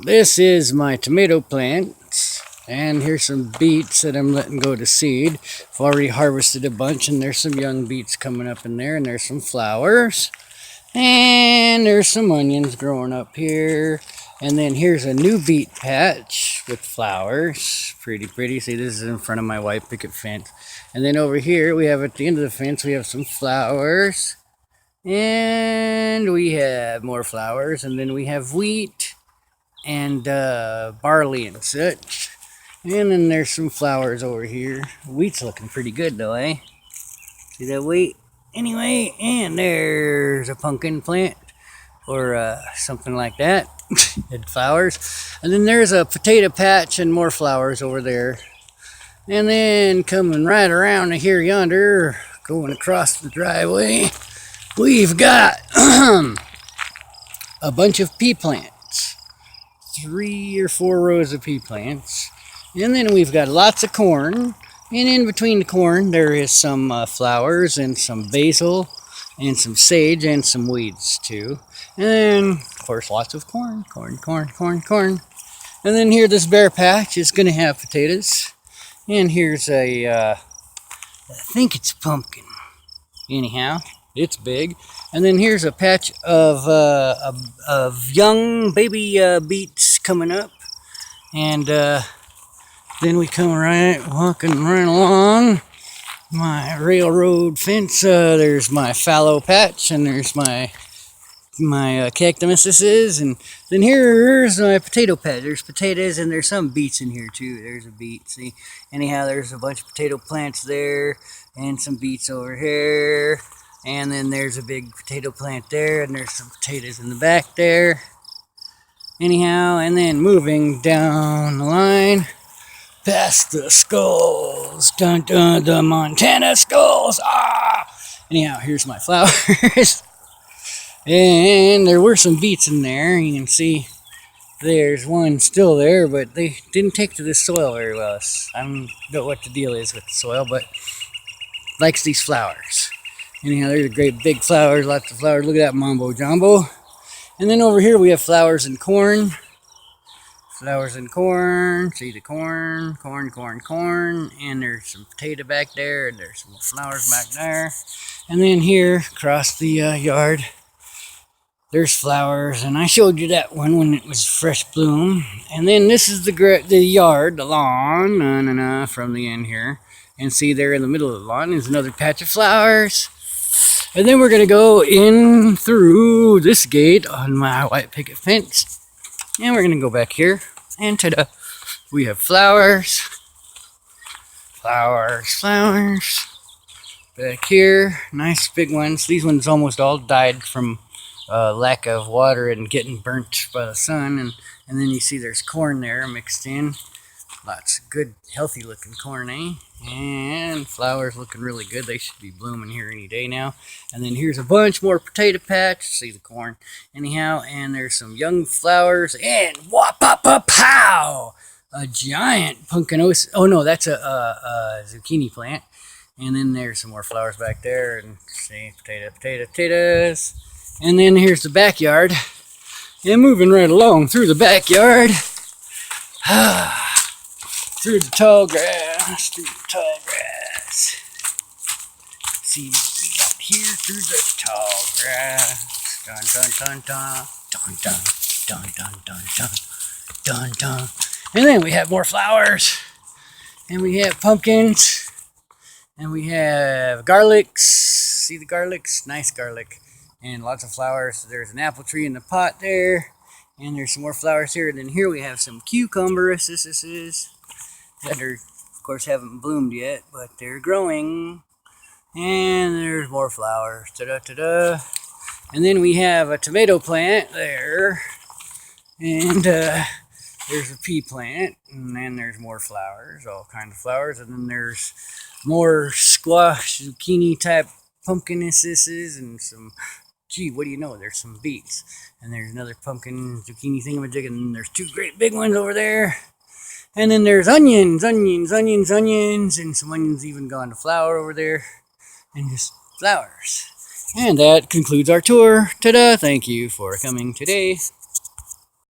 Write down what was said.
This is my tomato plants, and here's some beets that I'm letting go to seed. I've already harvested a bunch, and there's some young beets coming up in there, and there's some flowers, and there's some onions growing up here. And then here's a new beet patch with flowers. Pretty. See, this is in front of my white picket fence. And then over here, we have at the end of the fence, we have some flowers. And we have more flowers. And then we have wheat and barley and such. And then there's some flowers over here. Wheat's looking pretty good though, eh? See that wheat? Anyway, and there's a pumpkin plant or something like that. It flowers. And then there's a potato patch and more flowers over there. And then coming right around to here yonder, going across the driveway, we've got a bunch of pea plants. 3 or 4 rows of pea plants. And then we've got lots of corn. And in between the corn, there is some flowers and some basil and some sage and some weeds too. And then, of course, lots of corn. And then here, this bare patch is going to have potatoes. And here's I think it's pumpkin. Anyhow, it's big. And then here's a patch of young baby beets coming up. And then we come walking right along my railroad fence. There's my fallow patch, and there's my cactuses, and then here's my potato patch. There's potatoes, and there's some beets in here too. There's a beet. See, anyhow, there's a bunch of potato plants there, and some beets over here, and then there's a big potato plant there, and there's some potatoes in the back there. Anyhow, and then moving down the line past the skulls, the Montana skulls. Anyhow, here's my flowers. And there were some beets in there. You can see there's one still there, but they didn't take to this soil very well. I don't know what the deal is with the soil, but likes these flowers. Anyhow, there's great big flowers, lots of flowers. Look at that mambo jumbo. And then over here we have flowers and corn. Flowers and corn. See the corn. And there's some potato back there, and there's some flowers back there. And then here across the yard, there's flowers, and I showed you that one when it was fresh bloom. And then this is the yard, the lawn, from the end here. And see there in the middle of the lawn is another patch of flowers. And then we're going to go in through this gate on my white picket fence. And we're going to go back here. And ta-da! We have flowers. Back here, nice big ones. These ones almost all died from lack of water and getting burnt by the sun, and then you see there's corn there mixed in. Lots of good, healthy looking corn, eh? And flowers looking really good. They should be blooming here any day now. And then here's a bunch more potato patch. See the corn. Anyhow, and there's some young flowers, and wha-pa-pa-pow! A giant pumpkin. Oh no, that's a zucchini plant. And then there's some more flowers back there, and see, potatoes. And then here's the backyard. And moving right along through the backyard. Through the tall grass. See what we got here through the tall grass. Dun. And then we have more flowers. And we have pumpkins. And we have garlics. See the garlics? Nice garlic. And lots of flowers. There's an apple tree in the pot there. And there's some more flowers here. And then here we have some cucumbers. That are, of course, haven't bloomed yet, but they're growing. And there's more flowers. Ta-da. And then we have a tomato plant there. And there's a pea plant. And then there's more flowers, all kinds of flowers. And then there's more squash, zucchini type pumpkinuses, and some, gee, what do you know? There's some beets. And there's another pumpkin zucchini thingamajig. And then there's 2 great big ones over there. And then there's onions, and some onions even gone to flower over there, and just flowers. And that concludes our tour. Ta-da! Thank you for coming today.